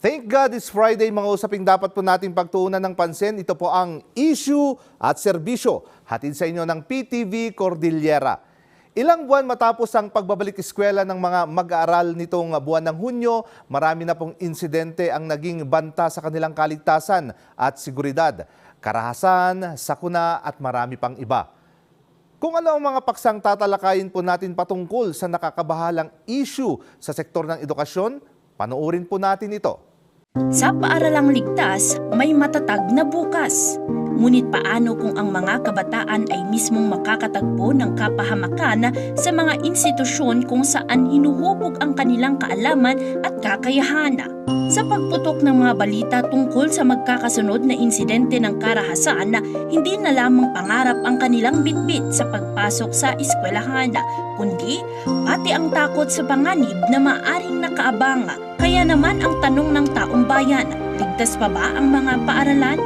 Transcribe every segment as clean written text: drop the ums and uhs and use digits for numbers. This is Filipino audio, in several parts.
Thank God it's Friday, mga usaping dapat po nating pagtuunan ng pansin. Ito po ang issue at serbisyo. Hatid sa inyo ng PTV Cordillera. Ilang buwan matapos ang pagbabalik eskwela ng mga mag-aaral nitong buwan ng Hunyo, marami na pong insidente ang naging banta sa kanilang kaligtasan at seguridad. Karahasan, sakuna at marami pang iba. Kung ano ang mga paksang tatalakayin po natin patungkol sa nakakabahalang issue sa sektor ng edukasyon, panoorin po natin ito. Sa paaralang ligtas, may matatag na bukas. Ngunit paano kung ang mga kabataan ay mismong makakatagpo ng kapahamakan sa mga institusyon kung saan hinuhubog ang kanilang kaalaman at kakayahan? Sa pagputok ng mga balita tungkol sa magkakasunod na insidente ng karahasan, hindi na lamang pangarap ang kanilang bitbit sa pagpasok sa eskwelahan, kundi pati ang takot sa panganib na maaring nakaabang. Kaya naman ang tanong ng taong bayan, ligtas pa ba ang mga paaralan?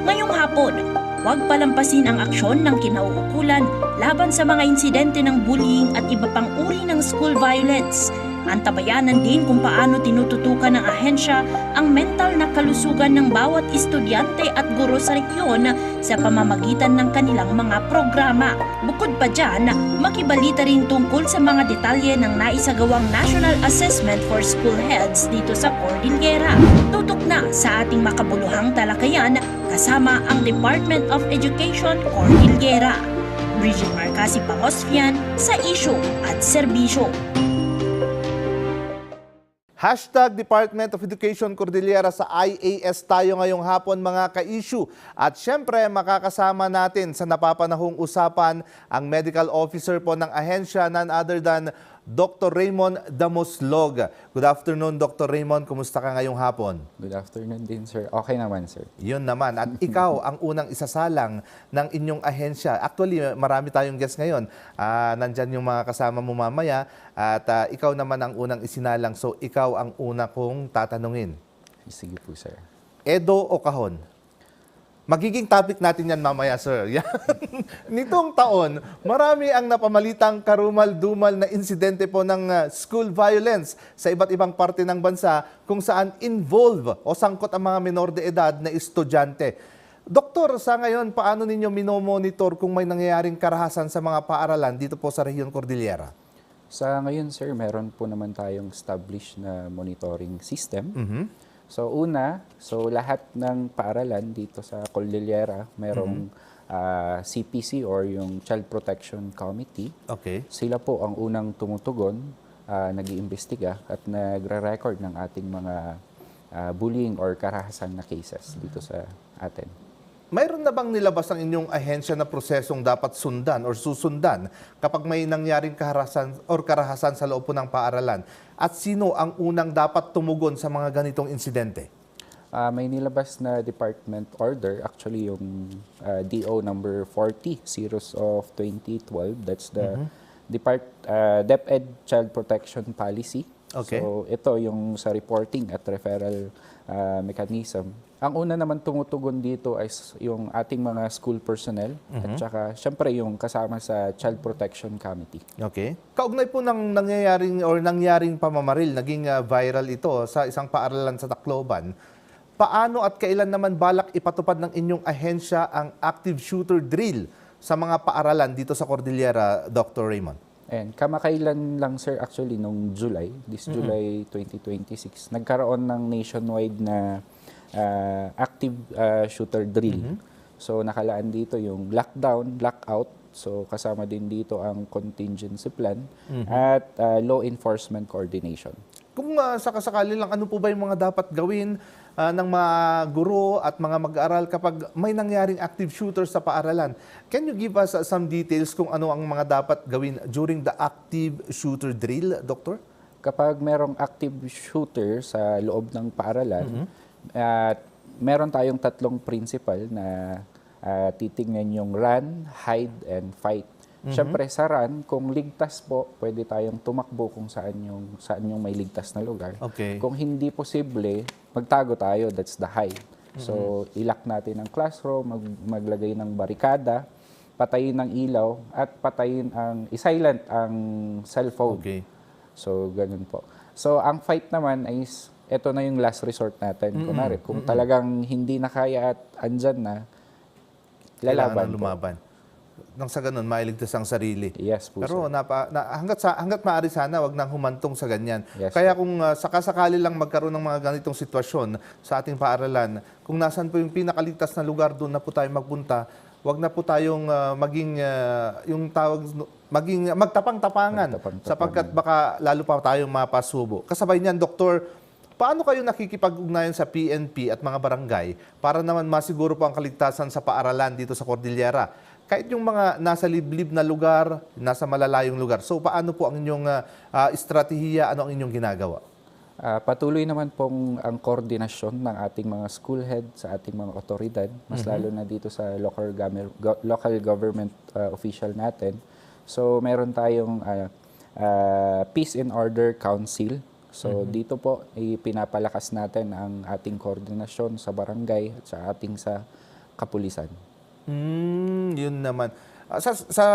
Ngayong hapon, huwag palampasin ang aksyon ng kinauukulan laban sa mga insidente ng bullying at iba pang uri ng school violence. Antabayanan din kung paano tinututukan ng ahensya ang mental na kalusugan ng bawat estudyante at guro sa rehiyon sa pamamagitan ng kanilang mga programa. Bukod pa dyan, makibalita rin tungkol sa mga detalye ng naisagawang National Assessment for School Heads dito sa Cordillera. Tutok na sa ating makabuluhang talakayan kasama ang Department of Education Cordillera. Bridget Marcasi Pangosfian sa Issue at Serbisyo. Hashtag Department of Education Cordillera sa IAS tayo ngayong hapon, mga ka-issue. At syempre makakasama natin sa napapanahong usapan ang medical officer po ng ahensya, none other than Dr. Raymond Damoslog. Good afternoon, Dr. Raymond. Kumusta ka ngayong hapon? Good afternoon din, sir. Okay naman, sir. Yun naman. At ikaw ang unang isasalang ng inyong ahensya. Actually, marami tayong guests ngayon. Nandyan yung mga kasama mo mamaya. At ikaw naman ang unang isinalang. So, ikaw ang una kong tatanungin. Sige po, sir. Edo o kahon? Magiging topic natin yan mamaya, sir. Yan. Nitong taon, marami ang napamalitang karumal-dumal na insidente po ng school violence sa iba't ibang parte ng bansa kung saan involve o sangkot ang mga menor de edad na estudyante. Doktor, sa ngayon, paano ninyo minomonitor kung may nangyayaring karahasan sa mga paaralan dito po sa Rehiyon Cordillera? Sa ngayon, sir, meron po naman tayong established na monitoring system. So lahat ng paaralan dito sa Cordillera, merong CPC or yung Child Protection Committee. Okay. Sila po ang unang tumutugon, nag-iimbestiga at nagre-record ng ating mga bullying or karahasan na cases dito sa atin. Mayroon na bang nilabas ang inyong ahensya na prosesong dapat sundan or susundan kapag may nangyaring karahasan sa loob po ng paaralan? At sino ang unang dapat tumugon sa mga ganitong insidente? May nilabas na department order, actually yung DO number 40, series of 2012. That's the DepEd Child Protection Policy. Okay. So ito yung sa reporting at referral mechanism. Ang una naman tumutugon dito ay yung ating mga school personnel at saka syempre yung kasama sa Child Protection Committee. Okay. Kaugnay po ng nangyaring pamamaril, naging viral ito sa isang paaralan sa Tacloban. Paano at kailan naman balak ipatupad ng inyong ahensya ang active shooter drill sa mga paaralan dito sa Cordillera, Dr. Raymond? And kamakailan lang, sir, actually nung July, July 2026, nagkaroon ng nationwide na active shooter drill. So nakalaan dito yung lockdown, lockout. So kasama din dito ang contingency plan at law enforcement coordination. Kung sakasakali lang, ano po ba yung mga dapat gawin ng mga guro at mga mag-aaral kapag may nangyaring active shooter sa paaralan? Can you give us some details kung ano ang mga dapat gawin during the active shooter drill, Doctor? Kapag merong active shooter sa loob ng paaralan, meron tayong tatlong principle na titingnan yung run, hide, and fight. Siyempre sa run, kung ligtas po, pwede tayong tumakbo kung saan yung may ligtas na lugar. Okay. Kung hindi posible, magtago tayo, that's the hide. So ilock natin ang classroom, maglagay ng barikada, patayin ang ilaw, at i-silent ang cellphone. Okay. So ganun po. So ang fight naman is ito na yung last resort natin. Kunwari, kung talagang hindi na kaya at andyan na, Kailangan lalaban ng po. lumaban. Nang sa ganun, mailigtas ang sarili. Yes po, Pero sir. hanggat maaari sana, wag nang humantong sa ganyan. Yes, Kaya kung sakasakali lang magkaroon ng mga ganitong sitwasyon sa ating paaralan, kung nasan po yung pinakaligtas na lugar, doon na po tayo magpunta. Wag na po tayong maging magtapang-tapangan Magtapang-tapangan. sapagkat baka lalo pa tayong mapasubo. Kasabay niyan, Doktor, paano kayo nakikipag-ugnayan sa PNP at mga barangay para naman masiguro po ang kaligtasan sa paaralan dito sa Cordillera? Kahit yung mga nasa liblib na lugar, nasa malalayong lugar. So paano po ang inyong estratehiya, ano ang inyong ginagawa? Patuloy naman pong ang koordinasyon ng ating mga school head sa ating mga otoridad, mas lalo na dito sa local government official natin. So meron tayong Peace and Order Council. So dito po pinapalakas natin ang ating koordinasyon sa barangay at sa ating sa kapulisan. Yun naman. Sa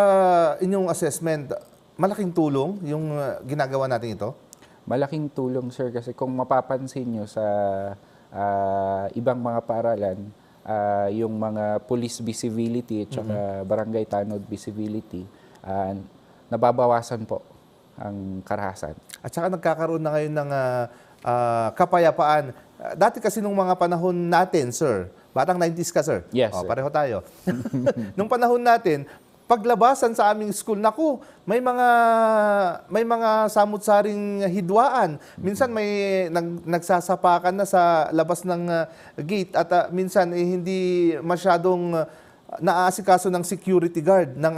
inyong assessment, malaking tulong yung ginagawa natin ito? Malaking tulong, sir, kasi kung mapapansin nyo sa ibang mga paaralan, yung mga police visibility at saka barangay tanod visibility, nababawasan po ang karahasan. At saka nagkakaroon na ngayon ng kapayapaan. Dati kasi nung mga panahon natin, sir, batang 90s ka, sir? Yes, O, sir. pareho tayo. Nung panahon natin, paglabasan sa aming school, naku, may mga samut-saring hidwaan. Minsan may nagsasapakan na sa labas ng gate at minsan hindi masyadong naaasikaso ng security guard ng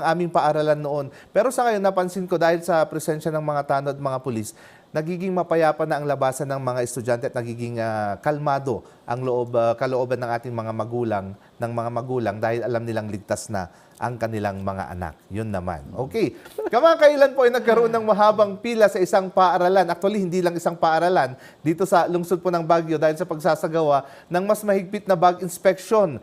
aming paaralan noon. Pero sa ngayon napansin ko dahil sa presensya ng mga tanod, mga pulis, nagiging mapayapa na ang labasan ng mga estudyante at nagiging kalmado ang kalooban ng ating mga magulang dahil alam nilang ligtas na ang kanilang mga anak. Yun naman. Okay. Kamakailan po ay nagkaroon ng mahabang pila sa isang paaralan. Actually, hindi lang isang paaralan. Dito sa lungsod po ng Baguio dahil sa pagsasagawa ng mas mahigpit na bag inspection.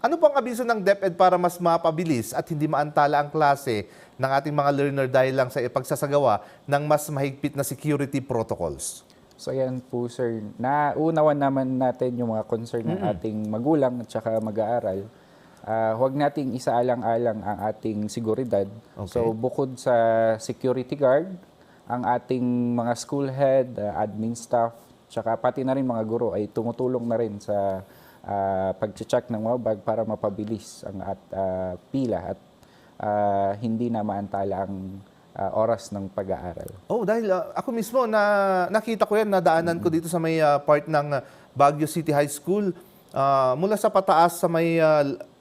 Ano po ang abiso ng DepEd para mas mapabilis at hindi maantala ang klase ng ating mga learner dahil lang sa pagsasagawa ng mas mahigpit na security protocols? So yan po, sir. Naunawan naman natin yung mga concern ng ating magulang at saka mag-aaral. Huwag nating isaalang-alang ang ating seguridad. Okay. So bukod sa security guard, ang ating mga school head, admin staff, tsaka pati na rin mga guro ay tumutulong na rin sa pag-check ng mga bag para mapabilis ang pila at hindi na maantala ang oras ng pag-aaral. Oh, dahil ako mismo nakita ko yan, nadaanan ko dito sa may part ng Baguio City High School. Mula sa pataas sa may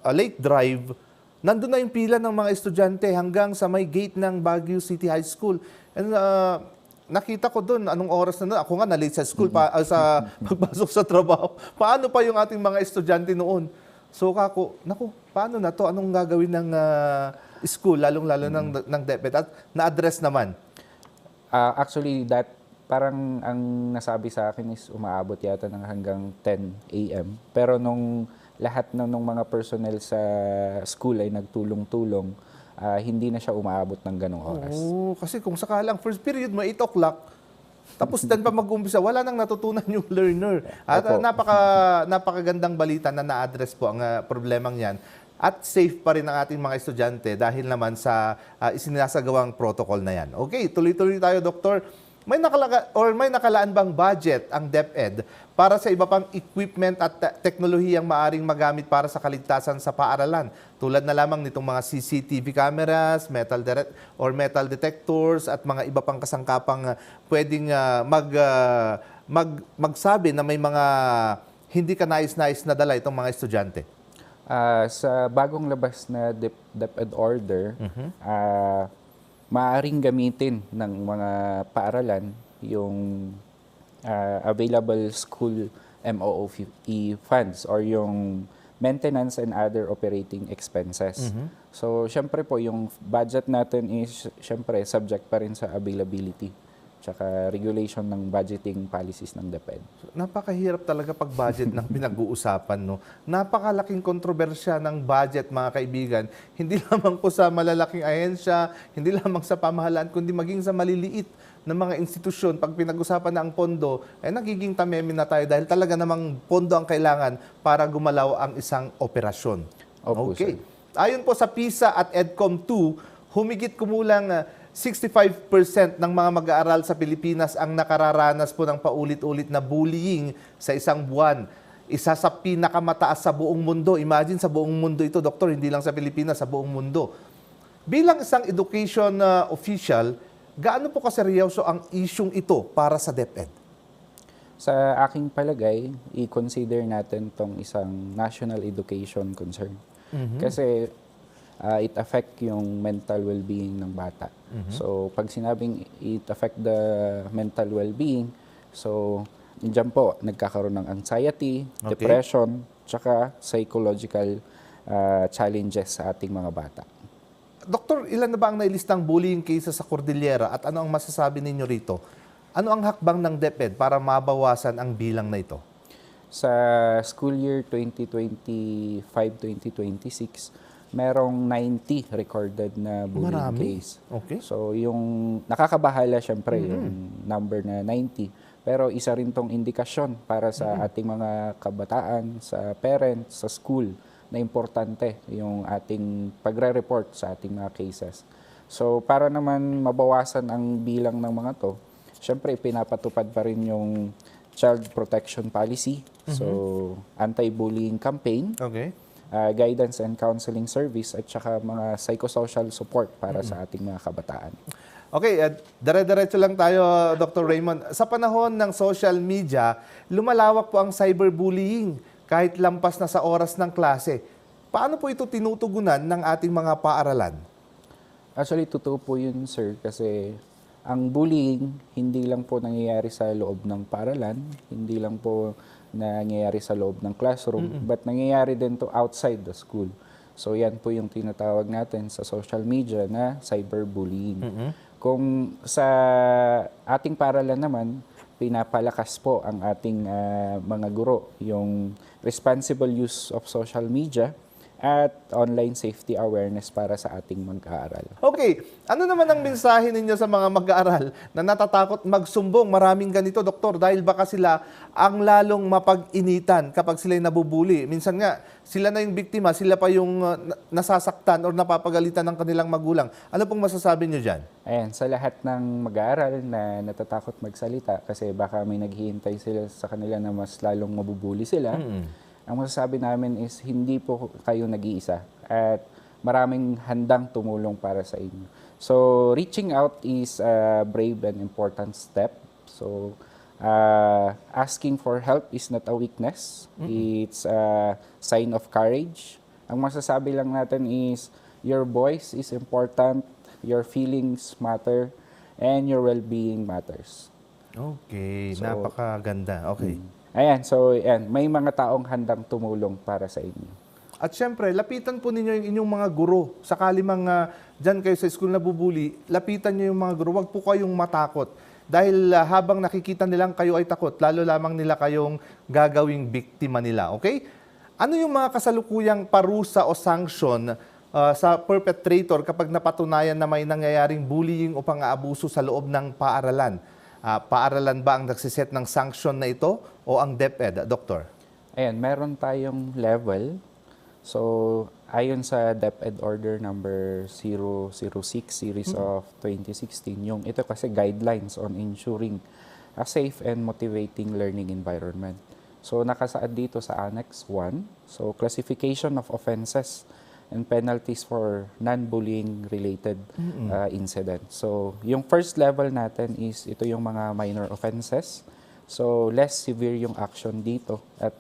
Lake Drive, nandun na yung pila ng mga estudyante hanggang sa may gate ng Baguio City High School. And nakita ko doon, anong oras na ako nga na-late sa school, sa pagpasok sa trabaho. Paano pa yung ating mga estudyante noon? So naku, paano na to? Anong gagawin ng school, lalong-lalo ng DepEd? At na-address naman. Actually, parang ang nasabi sa akin is umaabot yata ng hanggang 10 a.m. Pero nung lahat nung mga personnel sa school ay nagtulong-tulong, hindi na siya umaabot ng ganong oras. Oo, kasi kung sakalang first period mo 8 o'clock, tapos dan pa mag-umpisa, wala nang natutunan yung learner. At Opo. napakagandang balita na na-address po ang problemang yan. At safe pa rin ang ating mga estudyante dahil naman sa isinasagawang protocol na yan. Okay, tuloy-tuloy tayo, Doktor. May nakalaan bang budget ang DepEd para sa iba pang equipment at teknolohiyang maaring magamit para sa kaligtasan sa paaralan? Tulad na lamang nitong mga CCTV cameras, metal detectors at mga iba pang kasangkapang pwedeng magsabi na may mga hindi ka nais-nais na dala itong mga estudyante. Sa bagong labas na DepEd order, maaaring gamitin ng mga paaralan yung available school MOOE funds or yung maintenance and other operating expenses. So, syempre po, yung budget natin is syempre subject pa rin sa availability tsaka regulation ng budgeting policies ng DepEd. Napakahirap talaga pag budget ng pinag-uusapan, no? Napakalaking kontrobersya ng budget, mga kaibigan. Hindi lamang po sa malalaking ahensya, hindi lamang sa pamahalaan, kundi maging sa maliliit ng mga institusyon, pag pinag-usapan na ang pondo, nagiging tameme na tayo dahil talaga namang pondo ang kailangan para gumalaw ang isang operasyon. Opo, Okay. Ayon po sa PISA at EDCOM 2, humigit kumulang 65% ng mga mag-aaral sa Pilipinas ang nakararanas po ng paulit-ulit na bullying sa isang buwan. Isa sa pinakamataas sa buong mundo. Imagine sa buong mundo ito, Doktor, hindi lang sa Pilipinas, sa buong mundo. Bilang isang education official, gaano po kaseryoso ang isyung ito para sa DepEd? Sa aking palagay, i-consider natin tong isang national education concern. Kasi it affect yung mental well-being ng bata. So, pag sinabing it affect the mental well-being, so, diyan po, nagkakaroon ng anxiety, depression, tsaka psychological challenges sa ating mga bata. Doktor, ilan na ba ang nailistang bullying cases sa Cordillera at ano ang masasabi ninyo rito? Ano ang hakbang ng DepEd para mabawasan ang bilang na ito? Sa school year 2025-2026, merong 90 recorded na bullying Marami. case. Okay. So, yung nakakabahala syempre yung number na 90. Pero isa rin tong indikasyon para sa ating mga kabataan, sa parents, sa school, na importante yung ating pagre-report sa ating mga cases. So, para naman mabawasan ang bilang ng mga to, syempre pinapatupad pa rin yung Child Protection Policy, so anti-bullying campaign, Okay. Guidance and counseling service, at saka mga psychosocial support para sa ating mga kabataan. Okay, dire-diretso lang tayo, Dr. Raymond. Sa panahon ng social media, lumalawak po ang cyberbullying kahit lampas na sa oras ng klase. Paano po ito tinutugunan ng ating mga paaralan? Actually, totoo po yun, sir, kasi ang bullying hindi lang po nangyayari sa loob ng paaralan, hindi lang po nangyayari sa loob ng classroom, but nangyayari din to outside the school. So yan po yung tinatawag natin sa social media na cyberbullying. Kung sa ating paaralan naman, pinapalakas po ang ating mga guro yung responsible use of social media at online safety awareness para sa ating mag-aaral. Okay, ano naman ang mensahe ninyo sa mga mag-aaral na natatakot magsumbong? Maraming ganito, Doktor, dahil baka sila ang lalong mapag-initan kapag sila'y nabubuli. Minsan nga, sila na yung biktima, sila pa yung nasasaktan o napapagalitan ng kanilang magulang. Ano pong masasabi nyo dyan? Ayan, sa lahat ng mag-aaral na natatakot magsalita kasi baka may naghihintay sila sa kanila na mas lalong mabubuli sila, ang masasabi namin is hindi po kayo nag-iisa at maraming handang tumulong para sa inyo. So, reaching out is a brave and important step. So, asking for help is not a weakness. It's a sign of courage. Ang masasabi lang natin is your voice is important, your feelings matter, and your well-being matters. Okay, So, napakaganda. Okay. Ayan, so ayan, may mga taong handang tumulong para sa inyo. At syempre, lapitan po ninyo yung inyong mga guro. Sakali mga dyan kayo sa school na bubuli, lapitan nyo yung mga guro. Huwag po kayong matakot. Dahil habang nakikita nilang kayo ay takot, lalo lamang nila kayong gagawing biktima nila. Okay? Ano yung mga kasalukuyang parusa o sanction sa perpetrator kapag napatunayan na may nangyayaring bullying o pang-aabuso sa loob ng paaralan? Paaralan ba ang nagsiset ng sanction na ito o ang DepEd, Doktor? Ayan, meron tayong level. So, ayon sa DepEd Order number 006 series of 2016, yung ito kasi guidelines on ensuring a safe and motivating learning environment. So, nakasaad dito sa Annex 1. So, classification of offenses and penalties for non-bullying related incident. So, yung first level natin is ito yung mga minor offenses. So, less severe yung action dito at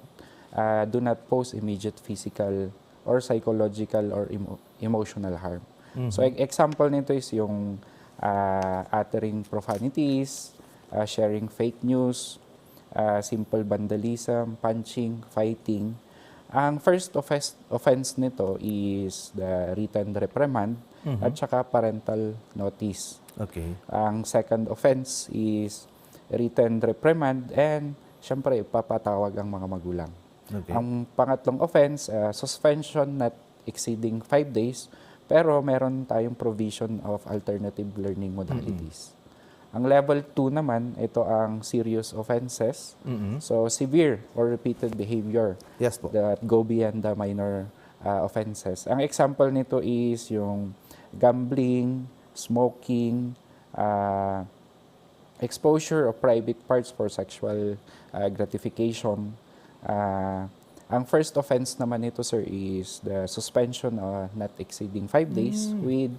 do not pose immediate physical or psychological or emotional harm. So, example nito is yung uttering profanities, sharing fake news, simple vandalism, punching, fighting. Ang first offense nito is the written reprimand at saka parental notice. Okay. Ang second offense is written reprimand and syempre papatawag ang mga magulang. Okay. Ang pangatlong offense, suspension not exceeding 5 days, pero meron tayong provision of alternative learning modalities. Ang level 2 naman, ito ang serious offenses. So, severe or repeated behavior Yes po. that go beyond the minor offenses. Ang example nito is yung gambling, smoking, exposure of private parts for sexual gratification. Ang first offense naman nito, sir, is the suspension not exceeding 5 days with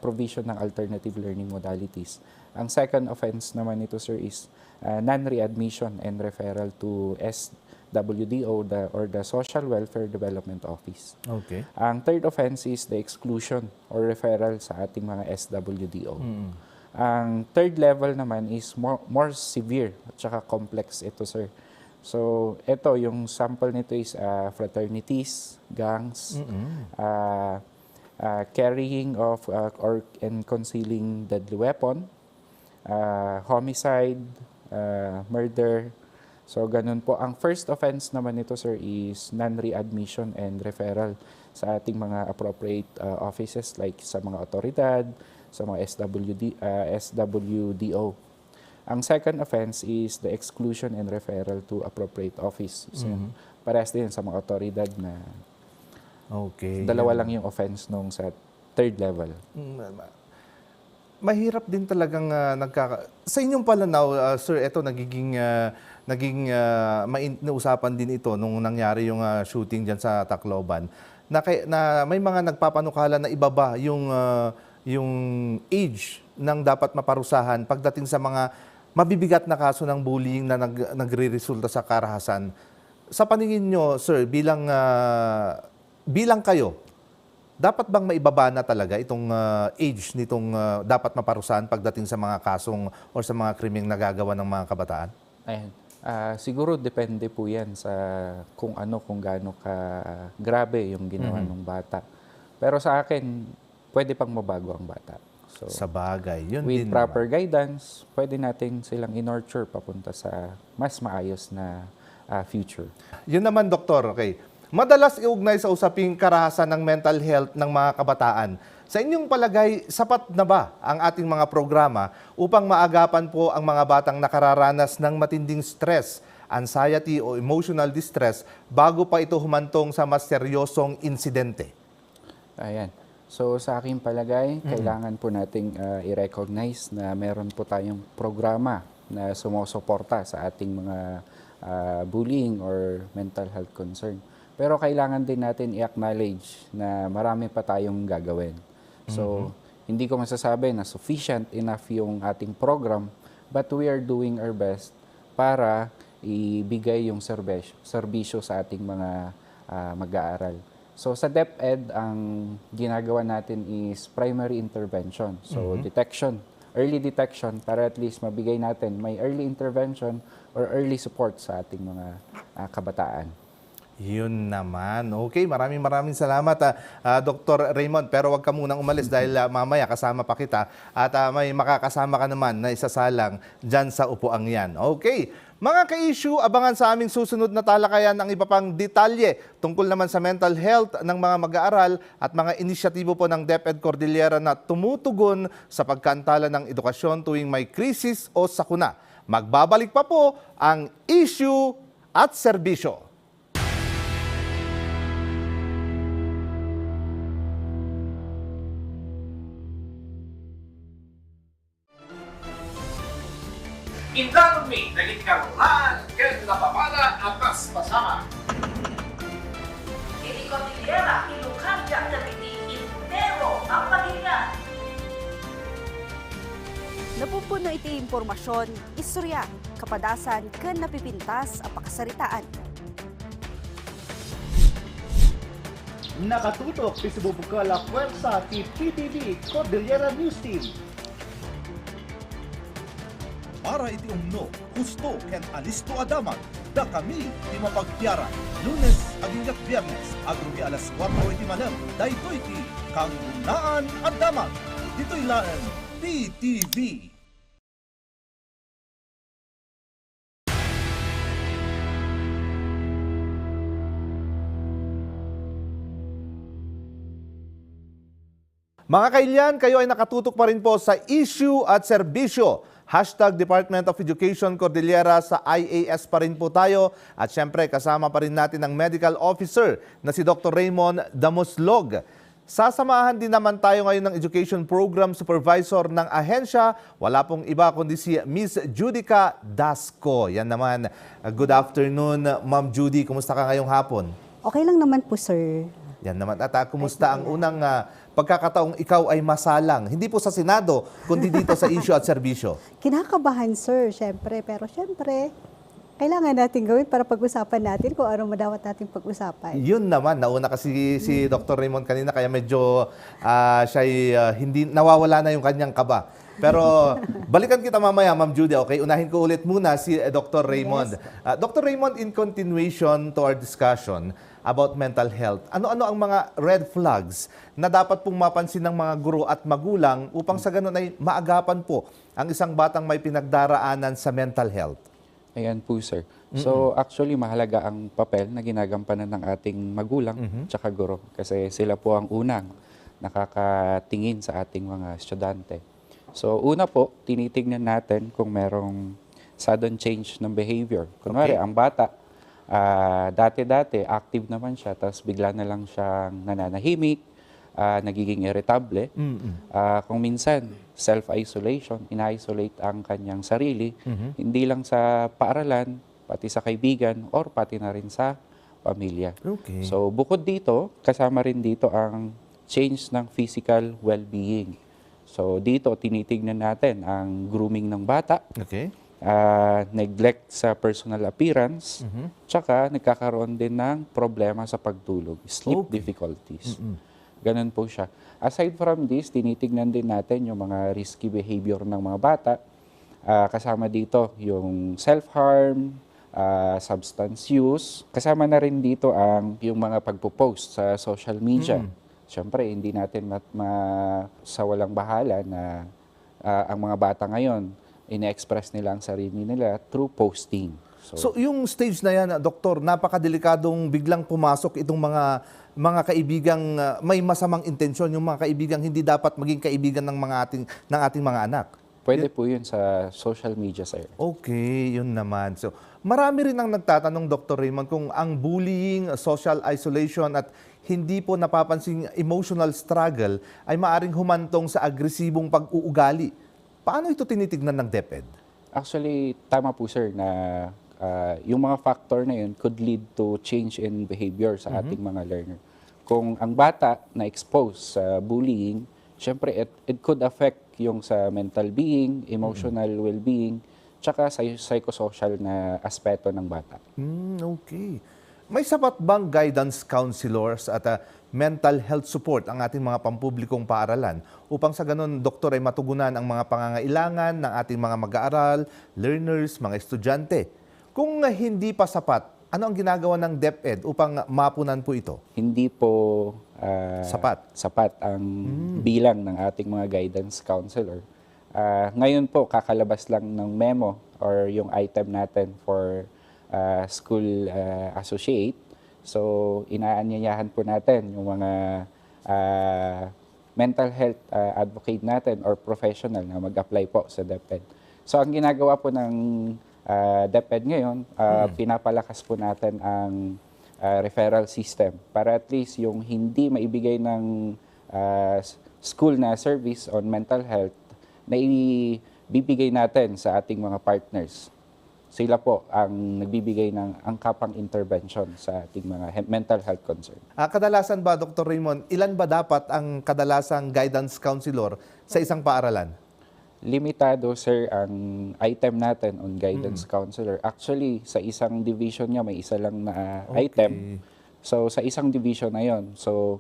provision ng alternative learning modalities. Ang second offense naman nito, sir, is non-readmission and referral to SWDO or the Social Welfare Development Office. Okay. Ang third offense is the exclusion or referral sa ating mga SWDO. Ang third level naman is more severe at saka complex ito, sir. So, ito, yung sample nito is fraternities, gangs, carrying of and concealing deadly weapon, homicide, murder. So, ganun po. Ang first offense naman nito, sir, is non-readmission and referral sa ating mga appropriate offices like sa mga otoridad, sa mga SWDO. Ang second offense is the exclusion and referral to appropriate office. So, parehas din sa mga otoridad na Okay. dalawa lang yung offense nung sa third level. Mahirap din talagang sa inyong pananaw, sir, eto nausapan din ito nung nangyari yung shooting diyan sa Tacloban na may mga nagpapanukala na ibaba yung age ng dapat maparusahan pagdating sa mga mabibigat na kaso ng bullying na nagreresulta sa karahasan. Sa paningin nyo, sir, bilang kayo, dapat bang maibaba na talaga itong age nitong dapat maparusahan pagdating sa mga kasong o sa mga krimeng nagagawa ng mga kabataan? Ayan. Siguro depende po yan sa kung gaano ka grabe yung ginawa ng bata. Pero sa akin, pwede pang mabago ang bata. So, Sa bagay, yun with din proper guidance, pwede natin silang in-nurture papunta sa mas maayos na future. Yun naman, Doktor, okay. Madalas iugnay sa usaping karahasan ng mental health ng mga kabataan. Sa inyong palagay, sapat na ba ang ating mga programa upang maagapan po ang mga batang nakararanas ng matinding stress, anxiety o emotional distress bago pa ito humantong sa mas seryosong insidente? Ayan. So sa aking palagay, kailangan po nating i-recognize na meron po tayong programa na sumusuporta sa ating mga bullying or mental health concern. Pero kailangan din natin i-acknowledge na marami pa tayong gagawin. So, hindi ko masasabi na sufficient enough yung ating program, but we are doing our best para ibigay yung serbisyo sa ating mga mag-aaral. So, sa DepEd, ang ginagawa natin is primary intervention. So, early detection, para at least mabigay natin may early intervention or early support sa ating mga kabataan. Yun naman. Okay, maraming salamat, Dr. Raymond. Pero wag ka munang umalis dahil mamaya kasama pa kita at may makakasama ka naman na isasalang dyan sa upuang yan. Okay, mga ka-issue, abangan sa aming susunod na talakayan ang iba pang detalye tungkol naman sa mental health ng mga mag-aaral at mga inisyatibo po ng DepEd Cordillera na tumutugon sa pagkaantala ng edukasyon tuwing may krisis o sakuna. Magbabalik pa po ang issue at serbisyo. Indanumi naging karulaan ken napapala atas pasama. Hindi Cordillera, Ilocania, Cavite, intero ang paghinga. Napupuno iti impormasyon, istorya, kapadasan, ken napipintas a pakasaritaan. Nakatutok ti sububukal a pwersa ti PTV Cordillera News Team. Para iti umno, husto ken alisto adaman, da kami ti mapagtiyaran. Lunes aging Biyernes, agrugi alas 4 iti manem, daytoy iti Kanggunaan Adaman. Dito'y laen PTV. Mga kailyan, kayo ay nakatutok pa rin po sa issue at serbisyo. Hashtag Department of Education Cordillera, sa IAS pa rin po tayo. At syempre, kasama pa rin natin ang medical officer na si Dr. Raymond Damoslog. Sasamahan din naman tayo ngayon ng Education Program Supervisor ng ahensya. Wala pong iba kundi si Miss Judica Dasco. Yan naman. Good afternoon, Ma'am Judy. Kumusta ka ngayong hapon? Okay lang naman po, sir. Yan naman. At kumusta ang unang pagkakataong ikaw ay masalang? Hindi po sa Senado, kundi dito sa issue at serbisyo. Kinakabahan, sir, syempre. Pero syempre, kailangan natin gawin para pag-usapan natin kung ano dapat natin pag-usapan. Yun naman, nauna kasi si Dr. Raymond kanina, kaya medyo siya'y hindi, nawawala na yung kanyang kaba. Pero balikan kita mamaya, Ma'am Judy, okay? Unahin ko ulit muna si Dr. Raymond. Dr. Raymond, in continuation to our discussion about mental health, ano-ano ang mga red flags na dapat pong mapansin ng mga guro at magulang upang sa ganun ay maagapan po ang isang batang may pinagdaraanan sa mental health? Ayan po, sir. So, actually, mahalaga ang papel na ginagampanan ng ating magulang tsaka guro. Kasi sila po ang unang nakakatingin sa ating mga estudyante. So, una po, tinitignan natin kung merong sudden change ng behavior. Kunwari, ang bata, dati-dati, active naman siya, tapos bigla na lang siyang nananahimik, nagiging irritable. Kung minsan, self-isolation, ina-isolate ang kanyang sarili, hindi lang sa paaralan, pati sa kaibigan, or pati na rin sa pamilya. Okay. So, bukod dito, kasama rin dito ang change ng physical well-being. So, dito, tinitignan natin ang grooming ng bata, Okay. neglect sa personal appearance, tsaka nagkakaroon din ng problema sa pagtulog, sleep difficulties. Ganun po siya. Aside from this, tinitignan din natin yung mga risky behavior ng mga bata. Kasama dito yung self-harm, substance use. Kasama na rin dito ang yung mga pagpo-post sa social media. Siyempre, hindi natin sa walang bahala na ang mga bata ngayon, ine-express nila ang sarili nila through posting. So yung stage na yan, Doktor, napakadelikadong biglang pumasok itong mga kaibigang may masamang intensyon, yung mga kaibigang hindi dapat maging kaibigan ng ating mga anak. Pwede po yun sa social media, sir. Okay, yun naman. So, marami rin ang nagtatanong, Dr. Raymond, kung ang bullying, social isolation at hindi po napapansing emotional struggle ay maaring humantong sa agresibong pag-uugali. Paano ito tinitignan ng DepEd? Actually, tama po, sir, na yung mga factor na yun could lead to change in behavior sa ating mga learner. Kung ang bata na-expose sa bullying, syempre it could affect yung sa mental being, emotional well-being, tsaka sa psychosocial na aspeto ng bata. Okay. May sapat bang guidance counselors at mental health support ang ating mga pampublikong paaralan upang sa ganun, Doktor, ay matugunan ang mga pangangailangan ng ating mga mag-aaral, learners, mga estudyante? Kung hindi pa sapat, ano ang ginagawa ng DepEd upang mapunan po ito? Hindi po sapat ang bilang ng ating mga guidance counselor. Ngayon po, kakalabas lang ng memo or yung item natin for school associate. So, inaanyayahan po natin yung mga mental health advocate natin or professional na mag-apply po sa DepEd. So, ang ginagawa po ng DepEd ngayon, pinapalakas po natin ang referral system para at least yung hindi maibigay ng school na service on mental health na ibibigay natin sa ating mga partners. Sila po ang nagbibigay ng angkapang intervention sa ating mga mental health concern. Kadalasan ba, Dr. Raymond, ilan ba dapat ang kadalasang guidance counselor sa isang paaralan? Limitado, sir, ang item natin on guidance counselor. Actually, sa isang division niya, may isa lang na item. So, sa isang division na yon. So,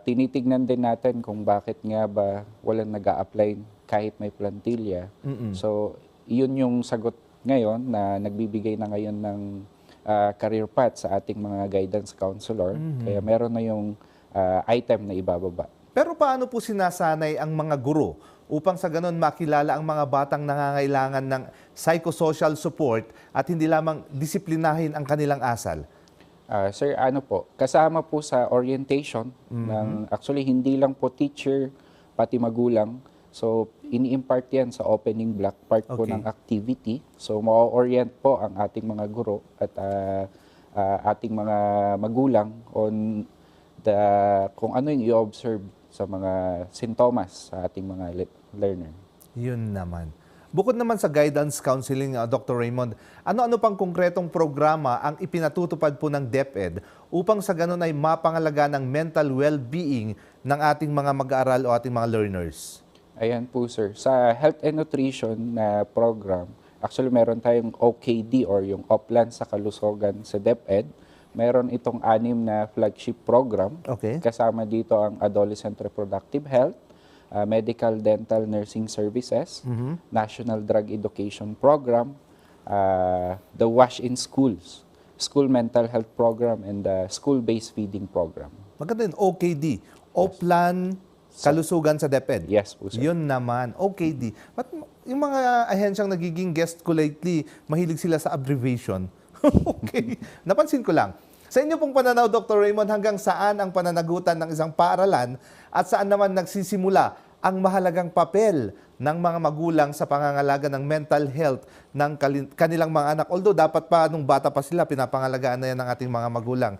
tinitignan din natin kung bakit nga ba walang nag-a-apply kahit may plantilla. So, yun yung sagot ngayon na nagbibigay na ngayon ng career path sa ating mga guidance counselor. Kaya meron na yung item na ibababa. Pero paano po sinasanay ang mga guro upang sa ganun makilala ang mga batang nangangailangan ng psychosocial support at hindi lamang disiplinahin ang kanilang asal? Sir, ano po, kasama po sa orientation ng actually hindi lang po teacher pati magulang. So ini-impart yan sa opening block, part po Okay. ng activity. So ma-orient po ang ating mga guro at ating mga magulang on kung ano yung i-observe sa mga sintomas sa ating mga learner. Yun naman. Bukod naman sa guidance counseling, Dr. Raymond, ano-ano pang konkretong programa ang ipinatutupad po ng DepEd upang sa ganun ay mapangalaga ng mental well-being ng ating mga mag-aaral o ating mga learners? Ayan po, sir. Sa health and nutrition na program, actually meron tayong OKD or yung Oplan sa Kalusugan sa DepEd. Meron itong 6 na flagship program. Okay. Kasama dito ang Adolescent Reproductive Health, Medical Dental Nursing Services, National Drug Education Program, the WASH in Schools, School Mental Health Program, and the School-Based Feeding Program. Maganda yun, OKD. Oplan, Kalusugan sa DepEd. Yes po, sir. Yun naman, OKD. But yung mga ahensyang nagiging guest ko lately, mahilig sila sa abbreviation. Okay. Napansin ko lang. Sa inyo pong pananaw, Dr. Raymond, hanggang saan ang pananagutan ng isang paaralan at saan naman nagsisimula ang mahalagang papel ng mga magulang sa pangangalaga ng mental health ng kanilang mga anak? Although dapat pa nung bata pa sila, pinapangalagaan na yan ng ating mga magulang.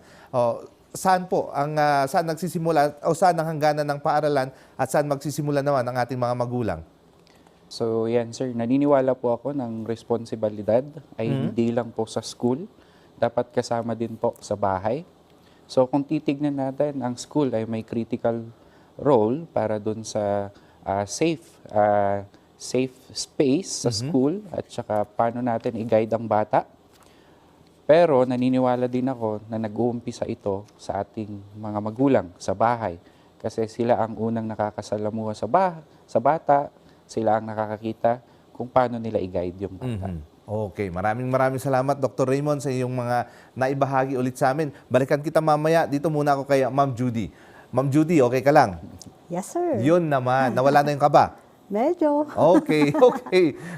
Saan po saan nagsisimula o saan ang hangganan ng paaralan at saan magsisimula naman ang ating mga magulang? So yan, sir, naniniwala po ako ng responsibilidad ay hindi lang po sa school, dapat kasama din po sa bahay. So kung titignan natin, ang school ay may critical role para dun sa safe space sa school at saka paano natin i-guide ang bata. Pero naniniwala din ako na nag-uumpisa ito sa ating mga magulang sa bahay kasi sila ang unang nakakasalamuha sa bata, sila ang nakakakita kung paano nila i-guide yung bata. Okay, maraming salamat Dr. Raymond sa iyong mga naibahagi ulit sa amin. Balikan kita mamaya. Dito muna ako kay Ma'am Judy. Ma'am Judy, okay ka lang? Yes, sir. Yun naman. Nawala na yung kaba? Medyo. Okay.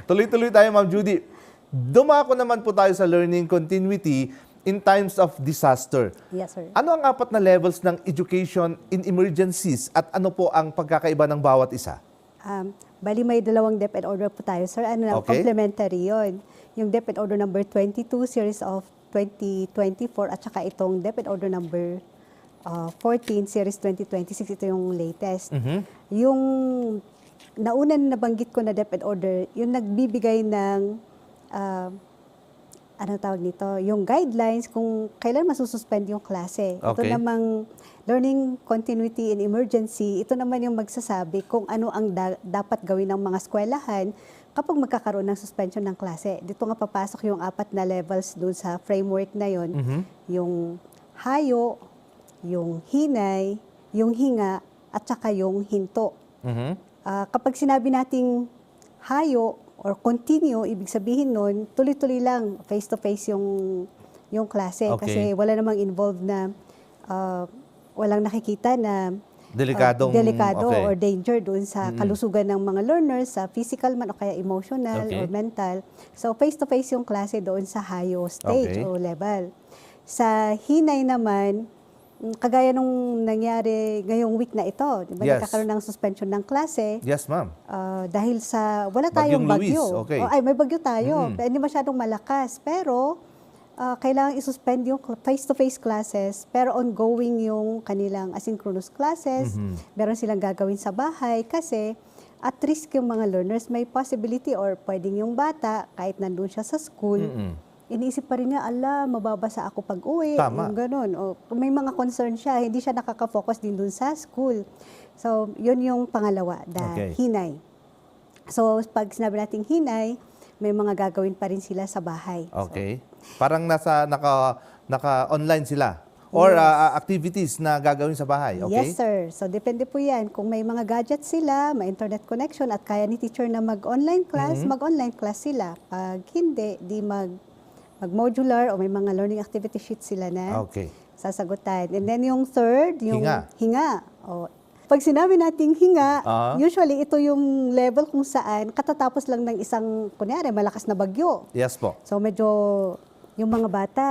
Tuloy-tuloy tayo, Ma'am Judy. Dumako naman po tayo sa learning continuity in times of disaster. Yes, sir. Ano ang 4 na levels ng education in emergencies at ano po ang pagkakaiba ng bawat isa? Bali may 2 DepEd order po tayo, sir. Okay. Complementary yon. Yung DepEd order number 22, series of 2024, at saka itong DepEd order number 14, series 2026, ito yung latest. Yung nauna na nabanggit ko na DepEd order, yung nagbibigay ng, ano tawag nito, yung guidelines kung kailan masususpend yung klase. Ito Okay. namang learning continuity in emergency, ito naman yung magsasabi kung ano ang dapat gawin ng mga eskwelahan kapag magkakaroon ng suspension ng klase. Dito nga papasok yung 4 na levels dun sa framework na yon. Yung hayo, yung hinay, yung hinga, at saka yung hinto. Kapag sinabi nating hayo or continue, ibig sabihin nun, tuloy-tuloy lang, face-to-face yung klase. Okay. Kasi wala namang involved na walang nakikita na delikado okay. or danger doon sa kalusugan ng mga learners, sa physical man o kaya emotional Okay. or mental. So face-to-face yung klase doon sa hayo stage Okay. o level. Sa hinay naman, kagaya nung nangyari ngayong week na ito, di ba, Yes. nagkakaroon ng suspension ng klase Yes, ma'am. dahil sa wala tayong Bagyong Luis, bagyo. okay. Ay, may bagyo tayo. Hindi masyadong malakas, pero kailangan isuspend yung face-to-face classes, pero ongoing yung kanilang asynchronous classes. Meron silang gagawin sa bahay kasi at risk yung mga learners. May possibility or pwedeng yung bata, kahit nandun siya sa school, iniisip pa rin niya, mababasa ako pag uwi. Tama. Yung ganun. O, kung may mga concern siya, hindi siya nakaka-focus din dun sa school. So, yun yung pangalawa, Okay. hinay. So, pag sinabi nating hinay, may mga gagawin pa rin sila sa bahay. Okay. Parang naka-online sila or activities na gagawin sa bahay, okay? Yes, sir. So, depende po yan. Kung may mga gadgets sila, may internet connection at kaya ni teacher na mag-online class, mag-online class sila. Pag hindi, di mag-modular o may mga learning activity sheets sila na Okay. sasagutan. And then yung third, yung Hinga. O, pag sinabi nating hinga, Ah. usually ito yung level kung saan katatapos lang ng isang, kunyari, malakas na bagyo. Yes po. So medyo yung mga bata,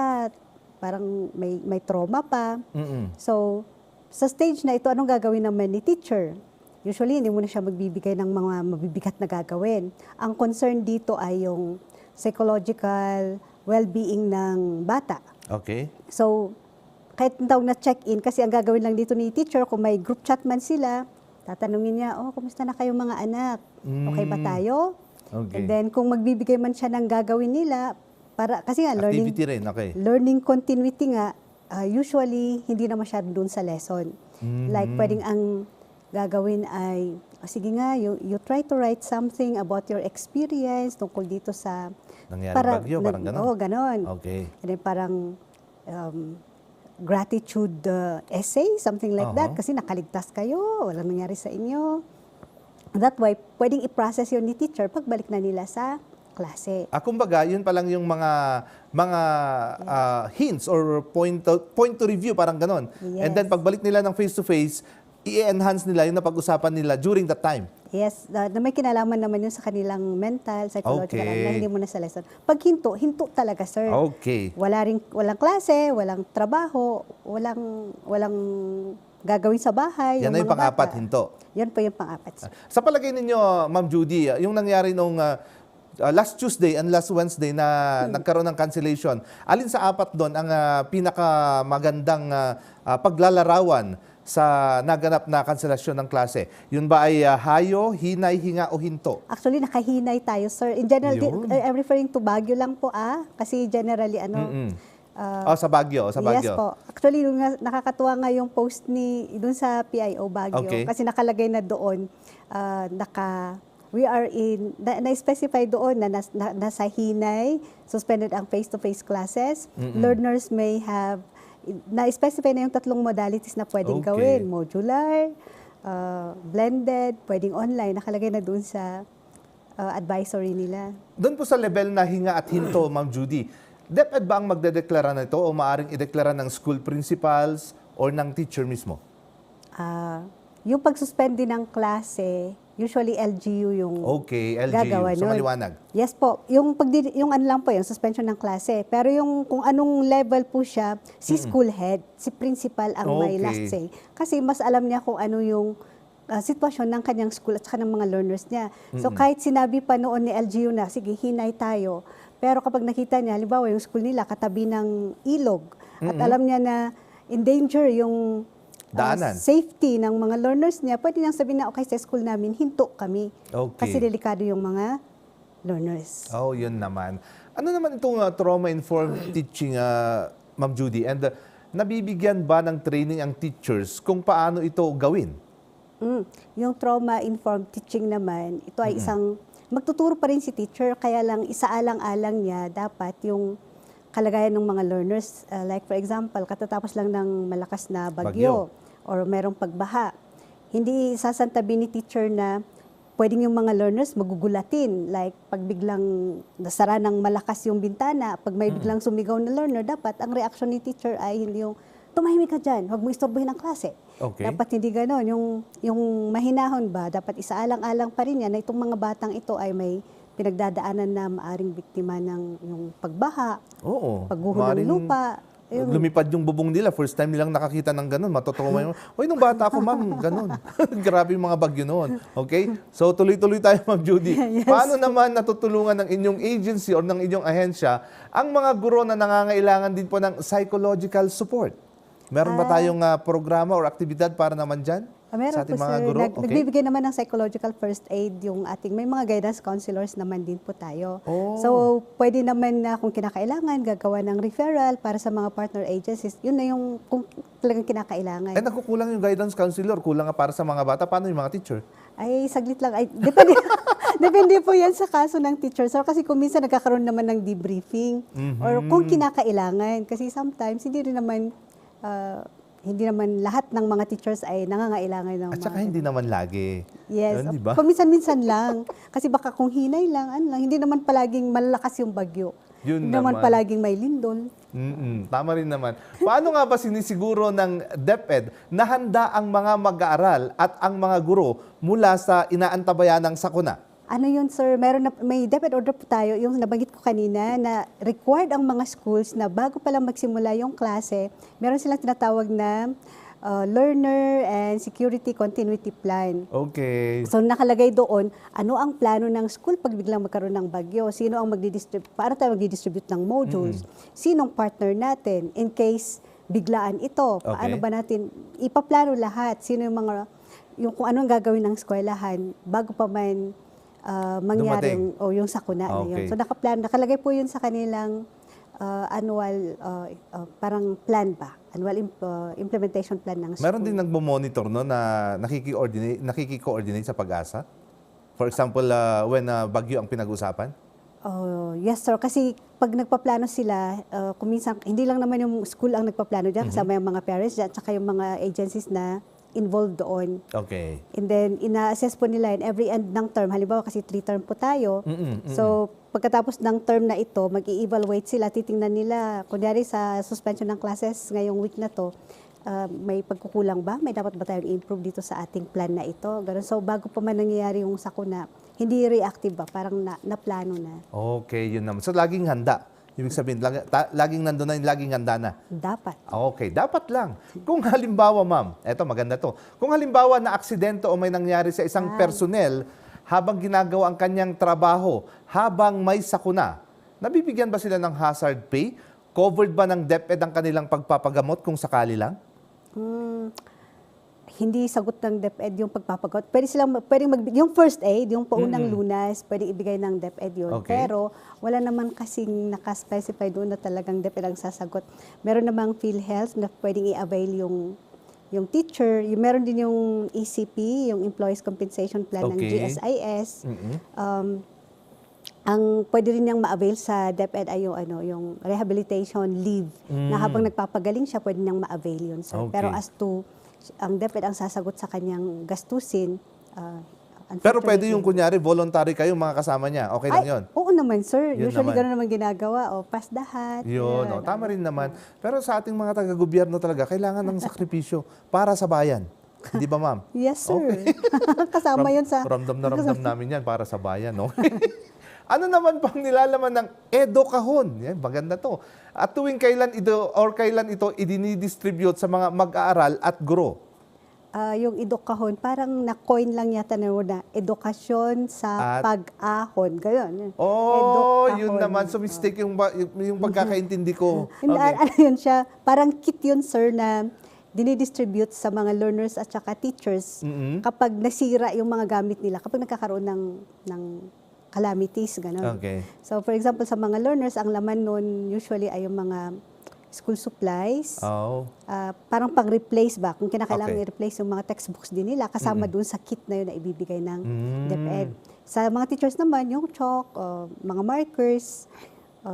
parang may trauma pa. Mm-mm. So, sa stage na ito, anong gagawin naman ni teacher? Usually, hindi mo na siya magbibigay ng mga mabibigat na gagawin. Ang concern dito ay yung psychological well-being ng bata. Okay. So, kahit daw na check-in, kasi ang gagawin lang dito ni teacher, kung may group chat man sila, tatanungin niya, kumusta na kayong mga anak? Okay ba tayo? Okay. And then, kung magbibigay man siya ng gagawin nila, kasi nga, Activity rin, okay. learning continuity nga, usually, hindi na masyado dun sa lesson. Like, pwedeng ang gagawin ay, sige nga, you try to write something about your experience tungkol dito sa... Nangyaring bagyo, parang gano'n? Oo, gano'n. Okay. And then parang gratitude essay, something like that, kasi nakaligtas kayo, walang nangyari sa inyo. That way, pwedeng i-process yun ni teacher pagbalik na nila sa klase. Kumbaga, yun pa lang yung mga hints or point to review, parang ganon. Yes. And then pagbalik nila ng face-to-face, i-enhance nila yung napag-usapan nila during that time. Yes, na may kinalaman naman yun sa kanilang mental, psychological, Okay. na hindi mo na sa lesson. Pag hinto talaga, sir. Okay. Walang klase, walang trabaho, walang gagawin sa bahay. Yan na yung mga pang-apat, bata. hinto. Yan po yung pang-apat, sir. Sa palagay ninyo, Ma'am Judy, yung nangyari nung last Tuesday and last Wednesday na nagkaroon ng cancellation, alin sa apat doon ang pinakamagandang paglalarawan sa naganap na kanselasyon ng klase? Yun ba ay hayo, hinay, hinga o hinto? Actually, nakahinay tayo, sir. In general, Yun. I'm referring to Baguio lang po, kasi generally, Sa Baguio, sa Baguio. Yes po. Actually, nakakatuwa nga yung post dun sa PIO Baguio. Okay. Kasi nakalagay na doon, na-specify doon na nasa hinay, suspended ang face-to-face classes. Learners may have, na-specify na yung 3 modalities na pwedeng Okay. gawin. Modular, blended, pwedeng online. Nakalagay na doon sa advisory nila. Doon po sa level na hinga at hinto, Ma'am Judy, DepEd ba ang magdedeklara na ito o maaaring ideklara ng school principals or ng teacher mismo? Yung pag-suspend din ng klase, usually LGU yung Okay, LGU. gagawa So, nun. maliwanag. Yes po. Yung ano lang po, yung suspension ng klase. Pero yung kung anong level po siya, si school head, si principal ang may Okay. last say. Kasi mas alam niya kung ano yung sitwasyon ng kanyang school at saka ng mga learners niya. So kahit sinabi pa noon ni LGU na, sige, hinay tayo. Pero kapag nakita niya, halimbawa yung school nila katabi ng ilog at alam niya na in danger yung Daanan. safety ng mga learners niya, pwede niyang sabihin na, okay, sa school namin, hinto kami. Okay. Kasi delikado yung mga learners. Oh, yun naman. Ano naman itong trauma-informed teaching, Ma'am Judy? And nabibigyan ba ng training ang teachers kung paano ito gawin? Yung trauma-informed teaching naman, ito ay isang, magtuturo pa rin si teacher, kaya lang isaalang-alang niya dapat yung kalagayan ng mga learners. Like for example, katatapos lang ng malakas na bagyo. Or merong pagbaha. Hindi sasantabi ni teacher na pwedeng yung mga learners magugulatin. Like pag biglang nasara ng malakas yung bintana, pag may biglang sumigaw na learner, dapat ang reaction ni teacher ay hindi yung tumahimik ka dyan, huwag mo istorbohin ang klase. Okay. Dapat hindi gano'n. Yung mahinahon ba, dapat isaalang-alang pa rin yan na itong mga batang ito ay may pinagdadaanan na maaring biktima ng yung pagbaha, Oo. pagguho ng Maaaring lupa. lumipad yung bubong nila. First time nilang nakakita ng ganun. Matutuwa yun. Uy, nung bata ako, ma'am, ganun. Grabe yung mga bagyo noon. Okay? So, tuloy-tuloy tayo, Ma'am Judy. Yes. Paano naman natutulungan ng inyong agency or ng inyong ahensya ang mga guro na nangangailangan din po ng psychological support? Meron ba tayong programa or aktibidad para naman dyan? Meron sa ating po, mga sir. guro? Okay. Nagbibigay naman ng psychological first aid yung ating, may mga guidance counselors naman din po tayo. Oh. So, pwede naman na kung kinakailangan, gagawa ng referral para sa mga partner agencies. Yun na yung kung talagang kinakailangan. Eh, nakukulang yung guidance counselor. Kulang nga para sa mga bata. Paano yung mga teacher? Ay, saglit lang. Ay, depende, depende po yan sa kaso ng teacher. So, kasi kung minsan nagkakaroon naman ng debriefing or kung kinakailangan. Kasi sometimes, hindi naman lahat ng mga teachers ay nangangailangan ng At saka hindi naman lagi. Yes. Yun, di ba? Paminsan-minsan lang. Kasi baka kung hinay lang, hindi naman palaging malalakas yung bagyo. Yun Hindi naman naman. palaging may lindol. Tama rin naman. Paano nga ba sinisiguro ng DepEd na handa ang mga mag-aaral at ang mga guro mula sa inaantabayan ng sakuna? Ano yun, sir? May DepEd order po tayo, yung nabanggit ko kanina, na required ang mga schools na bago pa lang magsimula yung klase, meron silang tinatawag na Learner and Security Continuity Plan. Okay. So nakalagay doon, ano ang plano ng school pag biglang magkaroon ng bagyo? Sino ang paano tayo magdi-distribute ng modules? Sinong partner natin in case biglaan ito? Paano ba natin ipaplano lahat? Sino yung kung anong gagawin ng eskwelahan bago pa man mangyari yung sakuna na yun. So nakalagay po yun sa kanilang annual parang plan ba? Annual implementation plan ng school. Meron din nagmo-monitor no na nakiki-coordinate sa Pag-asa? For example, when bagyo ang pinag-usapan? Yes, sir. Kasi pag nagpaplano sila, kuminsan, hindi lang naman yung school ang nagpaplano dyan, kasama yung mga parents dyan, at saka yung mga agencies na involved doon. Okay. And then, ina-assess po nila in every end ng term. Halimbawa, kasi 3 term po tayo. So, pagkatapos ng term na ito, mag-i-evaluate sila, titingnan nila, kunyari sa suspension ng classes ngayong week na to, may pagkukulang ba? May dapat ba tayong improve dito sa ating plan na ito? Ganun. So, bago pa man nangyayari yung sakuna, hindi reactive ba? Parang naplano na. Okay, yun naman. So, laging handa. Ibig sabihin, laging nandun na, laging handa na. Dapat. Okay, dapat lang. Kung halimbawa, ma'am, eto maganda to. Kung halimbawa na aksidente o may nangyari sa isang personnel habang ginagawa ang kanyang trabaho, habang may sakuna, nabibigyan ba sila ng hazard pay? Covered ba ng DepEd ang kanilang pagpapagamot kung sakali lang? Hindi sagot ng DepEd yung pagpapagamot. Pwedeng yung first aid, yung paunang lunas, pwedeng ibigay ng DepEd yun. Okay. Pero wala naman kasing nakaspecify doon na talagang DepEd ang sasagot. Meron namang PhilHealth na pwedeng i-avail yung teacher. Meron din yung ECP, yung Employees Compensation Plan ng GSIS. Ang pwede rin niyang ma-avail sa DepEd ay yung rehabilitation leave na habang nagpapagaling siya, pwede niyang ma-avail yun. Sir. Okay. Pero as to ang DepEd ang sasagot sa kanyang gastusin. Pero pwede yung kunyari, voluntary kayo mga kasama niya. Okay lang yun? Oo naman, sir. Yun Usually naman. gano'n naman ginagawa. Pass the hat. Yun, tama rin naman. Pero sa ating mga taga-gobyerno talaga, kailangan ng sakripisyo para sa bayan. Hindi ba, ma'am? Yes, sir. Okay. Kasama yun sa... Ramdam na ramdam namin yan para sa bayan, no? Ano naman pang nilalaman ng Edo Kahon? Yan, maganda to. At kailan ito idinidistribute sa mga mag-aaral at guro? Yung Edukahon, parang na-coin lang yata na edukasyon sa pag-ahon. Gayon. Oh, yun Edukahon. naman. So mistake yung pagkakaintindi ko. Hindi, Okay. ano yun siya, parang kit yun, sir, na dinidistribute sa mga learners at saka teachers kapag nasira yung mga gamit nila, kapag nagkakaroon ng calamities, gano'n. Okay. So, for example, sa mga learners, ang laman nun usually ay yung mga school supplies, Oh. parang pang-replace ba? Kung kinakailangan i-replace yung mga textbooks din nila, kasama dun sa kit na yun na ibibigay ng DepEd. Sa mga teachers naman, yung chalk, mga markers,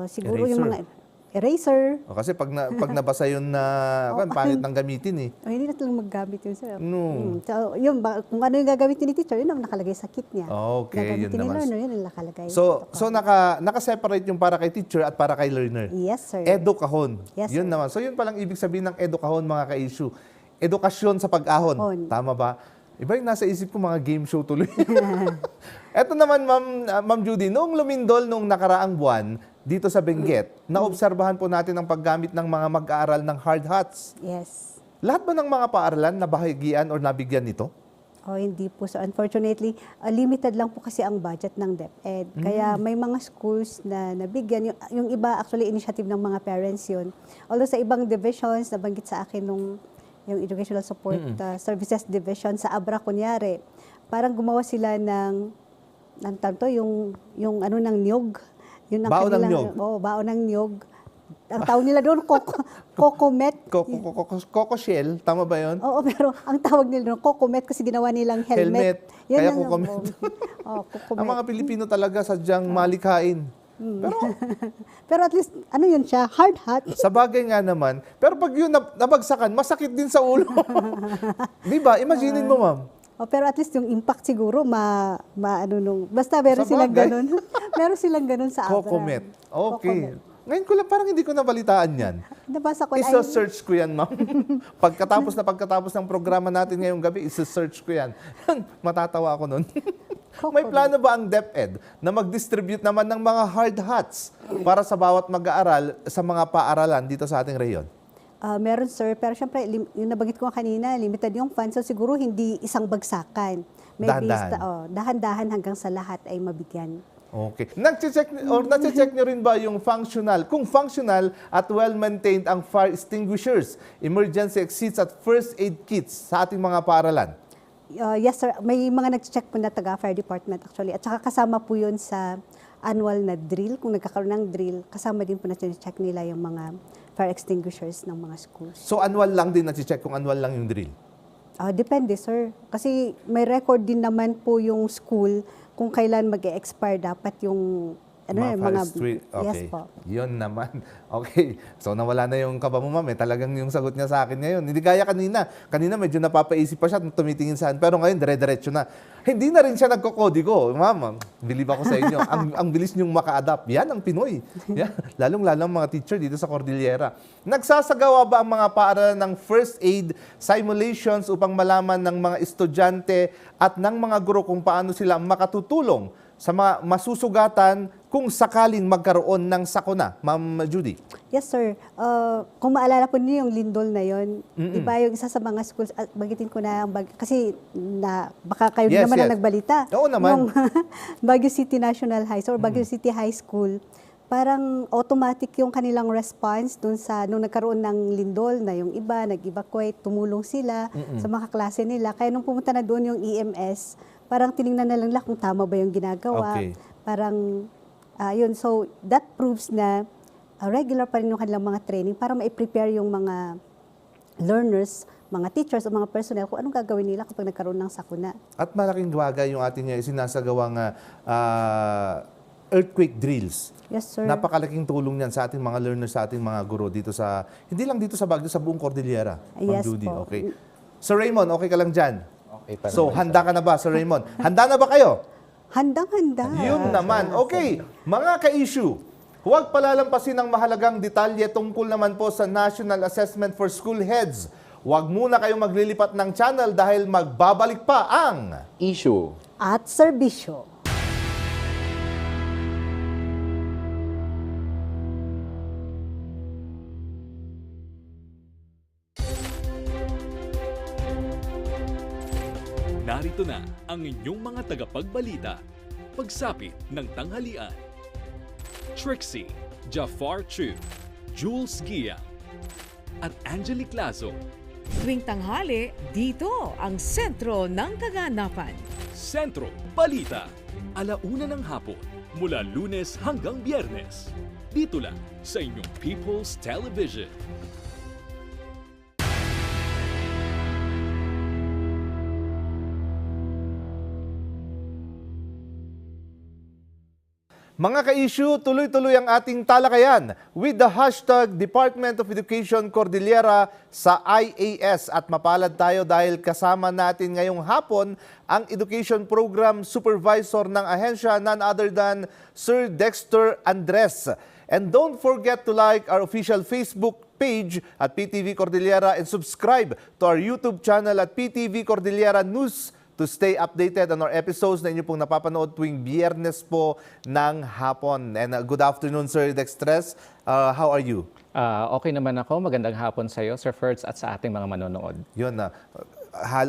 siguro yung mga eraser. Kasi pag nabasa yun na, pangit nang gamitin eh. Hindi na talagang maggamit yun, sir. No. So, yun, kung ano yung gagamitin ni teacher, yun ang nakalagay sa kit niya. Okay, yun Gagamitin ni naman. learner, yun ang nakalagay. So naka-separate yung para kay teacher at para kay learner. Yes, sir. Edo Kahon. Yes, Yun sir. naman. So yun palang ibig sabihin ng Edo Kahon, mga ka-issue. Edukasyon sa pag-ahon. Ahon. Tama ba? Iba yung nasa isip ko, mga game show tuloy. Eto naman, Ma'am Judy, noong lumindol noong nakaraang buwan, dito sa Benguet, naobserbahan po natin ang paggamit ng mga mag-aaral ng hard hats. Yes. Lahat ba ng mga paaralan nabahagian or nabigyan nito? Hindi po. So, unfortunately, limited lang po kasi ang budget ng DepEd. Kaya may mga schools na nabigyan. Yung iba, actually, initiative ng mga parents yun. Although sa ibang divisions, nabanggit sa akin yung Educational Support Services Division sa Abra, kunyari, parang gumawa sila ng ng niyog. Yun ang Baon ng kanilang- niyog? Oo, baon ng niyog. Ang tawag nila doon, Cocomet. Coco shell, tama ba yun? Oo, pero ang tawag nila doon, Cocomet kasi ginawa nilang helmet. Yun Kaya ang- Cocomet. Cocomet. Ang mga Pilipino talaga sadyang malikhain. Pero at least, ano yun siya? Hard hat. Sa bagay nga naman. Pero pag yun nabagsakan, masakit din sa ulo. Di ba? Imaginin mo, ma'am. Pero at least yung impact siguro, basta meron Sa silang bagay. ganun. Meron silang ganun sa Abra. Cocomet. Okay. Cocomet. Ngayon ko lang, parang hindi ko nabalitaan yan. Nabasa ko. Isa-search ko yan, ma'am. pagkatapos ng programa natin ngayong gabi, isa-search ko yan. Matatawa ako nun. May plano ba ang DepEd na mag-distribute naman ng mga hard hats para sa bawat mag-aaral sa mga paaralan dito sa ating rehiyon? Meron sir, pero syempre, yung nabanggit ko kanina, limited yung funds. So siguro hindi isang bagsakan. Maybe dahan-dahan hanggang sa lahat ay mabigyan. Okay. Nag-check nyo rin ba yung functional? Kung functional at well-maintained ang fire extinguishers, emergency exits at first aid kits sa ating mga paaralan? Yes sir, may mga nag-check po na taga-fire department actually. At saka kasama po yun sa annual na drill. Kung nagkakaroon ng drill, kasama din po na check nila yung mga fire extinguishers ng mga schools. So annual lang din na-check kung annual lang yung drill? Depende sir. Kasi may record din naman po yung school kung kailan mag-expire dapat yung mga street. Okay. Yes po. Yun naman. Okay. So nawala na yung kaba mo, ma'am. Talagang yung sagot niya sa akin ngayon. Hindi gaya kanina. Kanina medyo napapaisip pa siya, tumitingin saan. Pero ngayon, dire-diretso na. Hindi na rin siya nagkokodigo. Ma'am, believe ako sa inyo. ang bilis niyong maka-adapt. Yan ang Pinoy. Yan. Lalong-lalo ang mga teacher dito sa Cordillera. Nagsasagawa ba ang mga paaralan ng first aid simulations upang malaman ng mga estudyante at ng mga guro kung paano sila makatutulong sa mga masusugatan kung sakaling magkaroon ng sakuna, Ma'am Judy? Yes, sir. Kung maalala po niyo yung lindol na yon, di ba yung isa sa mga schools, bagitin ko na, kasi baka kayo naman na nagbalita. Oo naman. Yung Baguio City National High School, or Baguio City High School, parang automatic yung kanilang response nung nagkaroon ng lindol na yung iba, nag-evacuate, tumulong sila sa mga klase nila. Kaya nung pumunta na doon yung EMS, parang tinignan na lang kung tama ba yung ginagawa. Okay. Parang, yun. So, that proves na regular pa rin yung kanilang mga training para ma-prepare yung mga learners, mga teachers o mga personnel kung anong gagawin nila kapag nagkaroon ng sakuna. At malaking bagay yung ating sinasagawang earthquake drills. Yes, sir. Napakalaking tulong yan sa ating mga learners, sa ating mga guro dito hindi lang dito sa Baguio, sa buong Cordillera. Yes, Judy. po. Okay. Sir Raymond, okay ka lang dyan? Okay pa So, naman, handa ka na ba, Sir Raymond? Handa na ba kayo? Handang-handa. Yun naman. Okay, mga ka-issue, huwag palalampasin ang mahalagang detalye tungkol naman po sa National Assessment for School Heads. Huwag muna kayong maglilipat ng channel dahil magbabalik pa ang Issue At serbisyo. Narito na ang inyong mga tagapagbalita. Pagsapit ng tanghalian. Trixie, Jafar Chu, Jules Gia, at Angelique Lazo. Tuwing tanghali, dito ang sentro ng kaganapan. Sentro Balita. 1:00 ng hapon, mula Lunes hanggang Biyernes. Dito lang sa inyong People's Television. Mga ka-issue, tuloy-tuloy ang ating talakayan with the hashtag Department of Education Cordillera sa IAS. At mapalad tayo dahil kasama natin ngayong hapon ang Education Program Supervisor ng ahensya, none other than Sir Dexter Andres. And don't forget to like our official Facebook page at PTV Cordillera and subscribe to our YouTube channel at PTV Cordillera News to stay updated on our episodes na inyo pong napapanood tuwing Biyernes po ng hapon. And good afternoon, Sir Dextres. How are you? Okay naman ako. Magandang hapon sa iyo, Sir Ferds, at sa ating mga manonood. Yun na.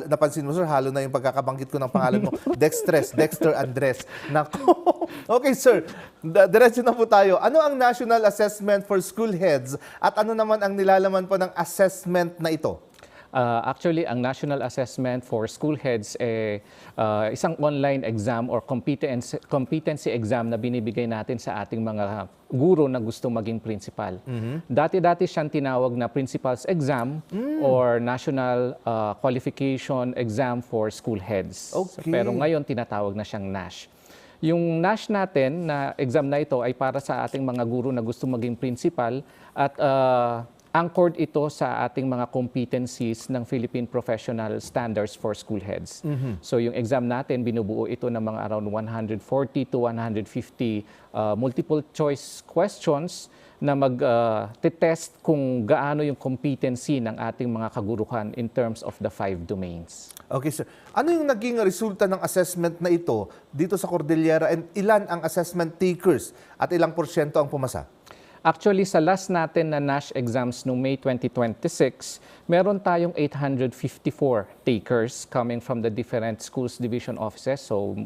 Napansin mo, sir, halo na yung pagkakabanggit ko ng pangalan mo. Dextres, Dexter Andres. Nako. Okay, sir. Diretso na po tayo. Ano ang National Assessment for School Heads at ano naman ang nilalaman po ng assessment na ito? Actually, ang National Assessment for School Heads ay isang online exam or competency exam na binibigay natin sa ating mga guro na gusto maging principal. Dati-dati siyang tinawag na Principal's Exam or National Qualification Exam for School Heads. Okay. Pero ngayon, tinatawag na siyang NASH. Yung NASH natin na exam na ito ay para sa ating mga guro na gusto maging principal at anchored ito sa ating mga competencies ng Philippine Professional Standards for School Heads. So yung exam natin, binubuo ito ng mga around 140 to 150 multiple choice questions na mag-test kung gaano yung competency ng ating mga kaguruhan in terms of the 5 domains. Okay, sir. Ano yung naging resulta ng assessment na ito dito sa Cordillera and ilan ang assessment takers at ilang porsyento ang pumasa? Actually, sa last natin na NASH exams noong May 2026, meron tayong 854 takers coming from the different schools division offices. So,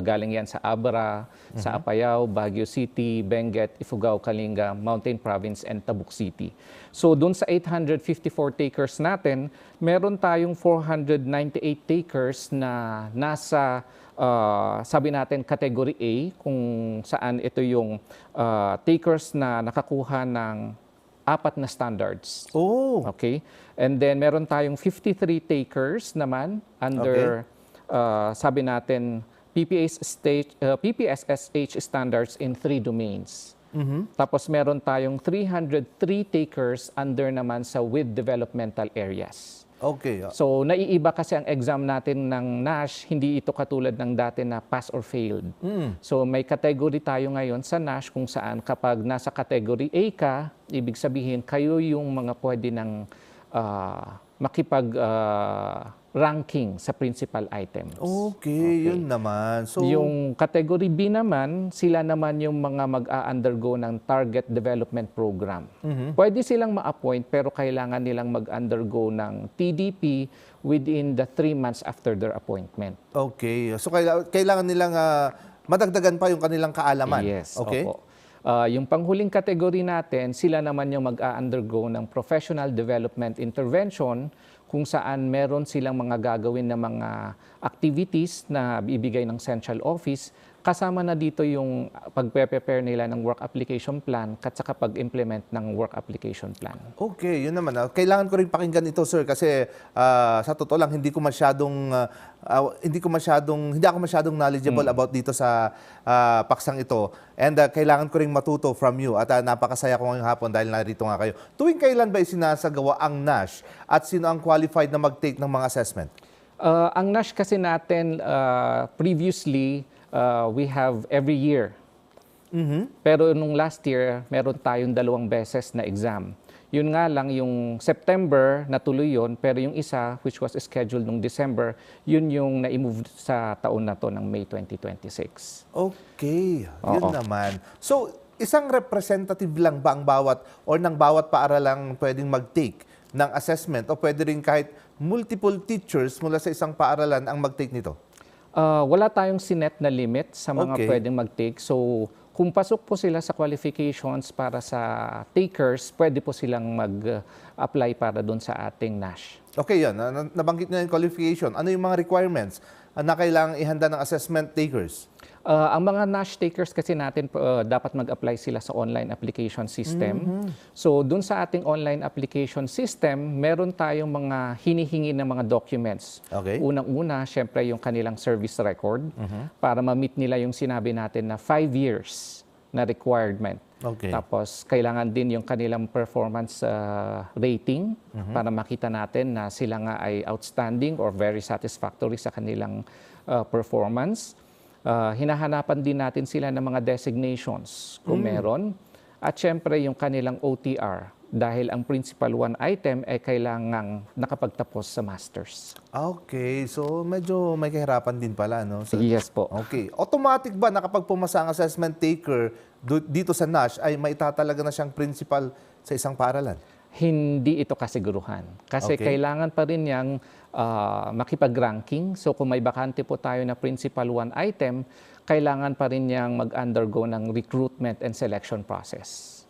galing yan sa Abra, sa Apayao, Baguio City, Benguet, Ifugao, Kalinga, Mountain Province, and Tabuk City. So, dun sa 854 takers natin, meron tayong 498 takers na nasa sabi natin category A, kung saan ito yung takers na nakakuha ng 4 na standards. Oh. Okay? And then meron tayong 53 takers naman under sabi natin PPSSH standards in 3 domains. Tapos meron tayong 303 takers under naman sa with developmental areas. Okay. So, naiiba kasi ang exam natin ng NASH, hindi ito katulad ng dati na pass or failed. So, may category tayo ngayon sa NASH kung saan kapag nasa category A ka, ibig sabihin kayo yung mga pwede ng makipag-ranking sa principal items. Okay, yun naman. So, yung category B naman, sila naman yung mga mag-a-undergo ng Target Development Program. Pwede silang ma-appoint pero kailangan nilang mag-undergo ng TDP within the 3 months after their appointment. okay. So, kailangan nilang madagdagan pa yung kanilang kaalaman. Yes, Okay? opo. Yung panghuling category natin, sila naman yung mag-a-undergo ng Professional Development Intervention kung saan meron silang mga gagawin na mga activities na bibigay ng central office. Kasama na dito yung pag-prepare nila ng work application plan at saka pag-implement ng work application plan. Okay, yun naman. Kailangan ko rin pakinggan ito, sir, kasi sa totoo lang hindi ako masyadong knowledgeable about dito sa paksang ito. And kailangan ko rin matuto from you. At napakasaya ko ngayong hapon dahil narito nga kayo. Tuwing kailan ba isinasagawa ang NASH at sino ang qualified na mag-take ng mga assessment? Ang NASH kasi natin previously, we have every year. Pero nung last year, meron tayong 2 beses na exam. Yun nga lang, yung September, natuloy yun, pero yung isa, which was scheduled nung December, yun yung na-move sa taon na to ng May 2026. Okay, yun naman. So, isang representative lang ba ang bawat or ng bawat paaralang pwedeng mag-take ng assessment o pwede rin kahit multiple teachers mula sa isang paaralan ang mag-take nito? Wala tayong sinet na limit sa mga pwedeng mag-take. So, kung pasok po sila sa qualifications para sa takers, pwede po silang mag-apply para doon sa ating NASH. Okay, yan. Nabanggit na yung qualification. Ano yung mga requirements na kailangang ihanda ng assessment takers? Ang mga NASH takers kasi natin, dapat mag-apply sila sa online application system. So, dun sa ating online application system, meron tayong mga hinihingi ng mga documents. Okay. Unang-una, syempre yung kanilang service record para ma-meet nila yung sinabi natin na 5 years na requirement. Okay. Tapos, kailangan din yung kanilang performance rating para makita natin na sila nga ay outstanding or very satisfactory sa kanilang performance. Hinahanapan din natin sila ng mga designations kung meron. At syempre yung kanilang OTR dahil ang principal 1 item ay kailangang nakapagtapos sa masters. Okay, so medyo may kahirapan din pala, no? So, Yes po. okay. Automatic ba na kapag pumasa ang assessment taker dito sa NASH ay maitatalaga na siyang principal sa isang paaralan? Hindi ito kasiguruhan. Kasi kailangan pa rin niyang makipag-ranking. So kung may bakante po tayo na principal 1 item, kailangan pa rin niyang mag-undergo ng recruitment and selection process.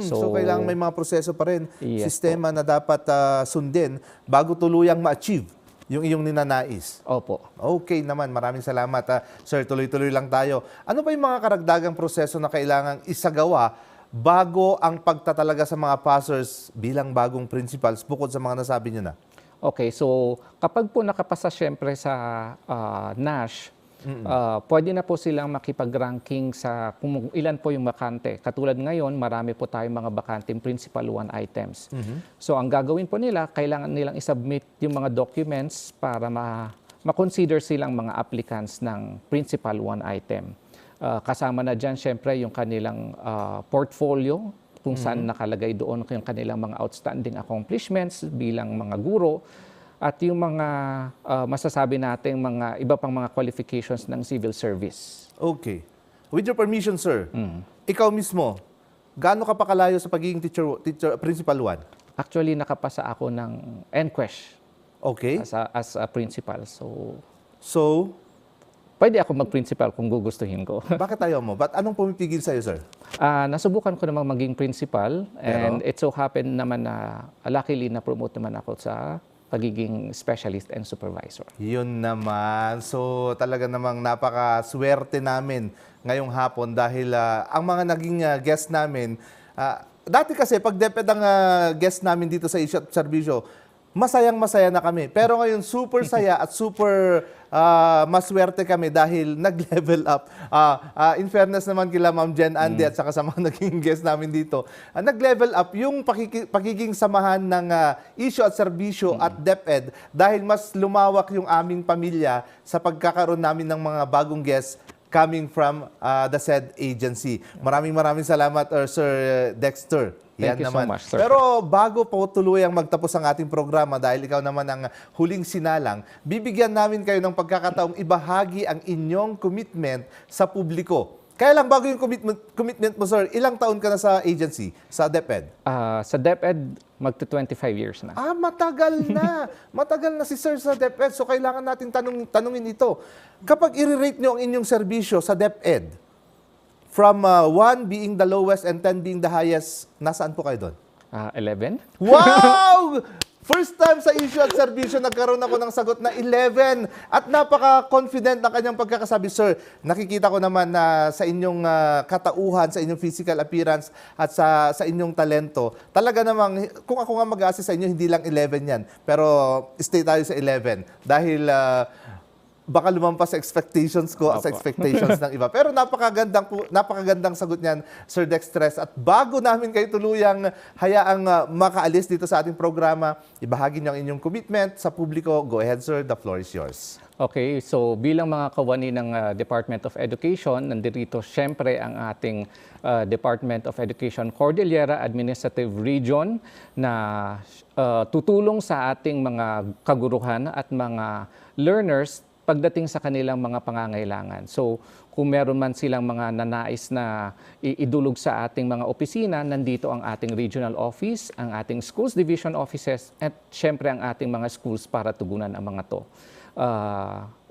So kailangan may mga proseso pa rin, Yes sistema na dapat sundin bago tuluyang ma-achieve yung iyong ninanais. Opo. Okay naman, maraming salamat. Sir, tuloy-tuloy lang tayo. Ano pa yung mga karagdagang proseso na kailangang isagawa bago ang pagtatalaga sa mga passers bilang bagong principals bukod sa mga nasabi niyo na? Okay, so kapag po nakapasa syempre sa NASH, pwede na po silang makipag-ranking sa kung ilan po yung bakante. Katulad ngayon, marami po tayong mga bakanting principal 1 items. So ang gagawin po nila, kailangan nilang isubmit yung mga documents para ma-consider silang mga applicants ng principal 1 item. Kasama na dyan syempre yung kanilang portfolio kung saan nakalagay doon yung kanilang mga outstanding accomplishments bilang mga guro at yung mga masasabi nating mga iba pang mga qualifications ng civil service. Okay. With your permission, sir, ikaw mismo, gaano ka pa kalayo sa pagiging teacher principal 1? Actually, nakapasa ako ng NQuest Okay. as a principal. So, Pwede ako mag-principal kung gugustuhin ko. bakit ayaw mo? Ba't anong pumipigil sa'yo, sir? Nasubukan ko namang maging principal and it so happened naman na luckily na-promote naman ako sa pagiging specialist and supervisor. Yun naman. So, talaga namang napakaswerte namin ngayong hapon dahil ang mga naging guest namin, dati kasi pag DepEd ang guest namin dito sa Issue at Serbisyo, masayang-masaya na kami. Pero ngayon, super saya at super maswerte kami dahil nag-level up. In fairness naman kila Ma'am Jen Andy at saka sa mga naging guest namin dito, nag-level up yung pagiging samahan ng Issue at Serbisyo at DepEd dahil mas lumawak yung aming pamilya sa pagkakaroon namin ng mga bagong guests coming from the said agency. Maraming salamat, Sir Dexter. Thank you so much, sir. Pero bago po tuluyang magtapos ang ating programa dahil ikaw naman ang huling sinalang, bibigyan namin kayo ng pagkakataong ibahagi ang inyong commitment sa publiko. Kaya lang bago yung commitment mo, sir, ilang taon ka na sa agency, sa DepEd? Sa DepEd, magto-25 years na. Matagal na. Matagal na si sir sa DepEd. So kailangan natin tanungin ito. Kapag i-rate nyo ang inyong serbisyo sa DepEd, from 1 being the lowest and 10 being the highest, nasaan po kayo doon? 11. Wow! First time sa Issue at Serbisyo, nagkaroon ako ng sagot na 11. At napaka-confident ng kanyang pagkakasabi, sir. Nakikita ko naman na sa inyong katauhan, sa inyong physical appearance, at sa inyong talento. Talaga namang, kung ako nga mag-assist sa inyo, hindi lang 11 yan. Pero stay tayo sa 11. Dahil baka lumampas sa expectations ko at sa expectations ng iba. Pero napakagandang sagot niyan, Sir Dextres. At bago namin kayo tuluyang hayaang makaalis dito sa ating programa, ibahagi niyo ang inyong commitment sa publiko. Go ahead, sir. The floor is yours. Okay, so bilang mga kawani ng Department of Education, nandito syempre ang ating Department of Education Cordillera Administrative Region na tutulong sa ating mga kaguruhan at mga learners pagdating sa kanilang mga pangangailangan. So, kung meron man silang mga nanais na idulog sa ating mga opisina, nandito ang ating regional office, ang ating schools division offices, at syempre ang ating mga schools para tugunan ang mga to.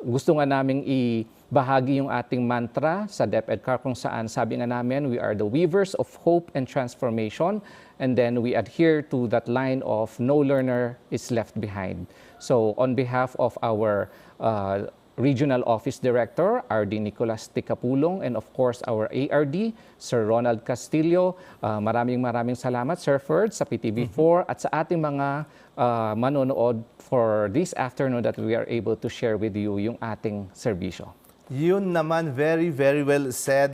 Gusto nga naming ibahagi yung ating mantra sa DepEdCar kung saan sabi nga namin, we are the weavers of hope and transformation, and then we adhere to that line of no learner is left behind. So on behalf of our Regional Office Director, RD Nicolas Ticapulong, and of course our ARD, Sir Ronald Castillo, maraming salamat, Sir Ferd, sa PTV4 at sa ating mga manonood for this afternoon that we are able to share with you yung ating serbisyo. Yun naman, very well said,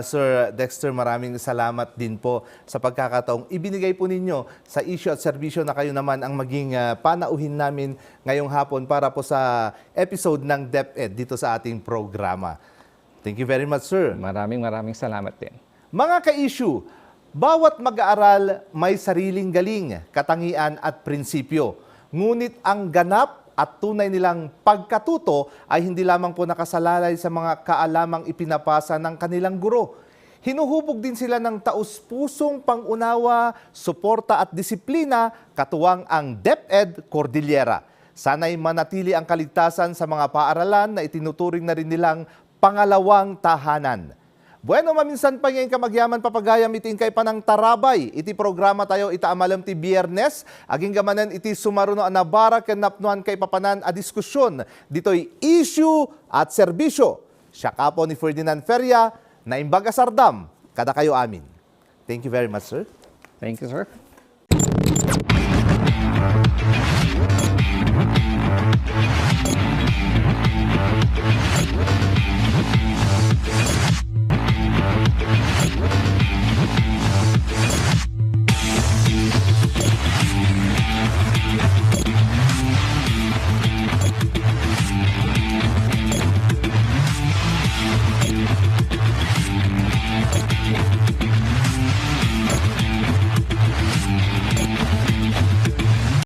Sir Dexter. Maraming salamat din po sa pagkakataong ibinigay po ninyo sa Issue at Serbisyo na kayo naman ang maging panauhin namin ngayong hapon para po sa episode ng DepEd dito sa ating programa. Thank you very much, sir. Maraming salamat din. Mga ka-issue, bawat mag-aaral may sariling galing, katangian at prinsipyo. Ngunit ang ganap at tunay nilang pagkatuto ay hindi lamang po nakasalalay sa mga kaalamang ipinapasa ng kanilang guro. Hinuhubog din sila ng taus-pusong pangunawa, suporta at disiplina katuwang ang DepEd Cordillera. Sana'y manatili ang kaligtasan sa mga paaralan na itinuturing na rin nilang pangalawang tahanan. Bueno, maminsan pa ngayon kamagyaman papagayam iting kay panang tarabay. Iti programa tayo itaamalam ti Biyernes. Aging gamanan iti sumaruno anabara ken napnuan kay papanan a diskusyon. Dito'y Issue at Serbisyo. Siya kapo ni Ferdinand Feria na imbaga sardam kada kayo amin. Thank you very much, sir. Thank you, sir.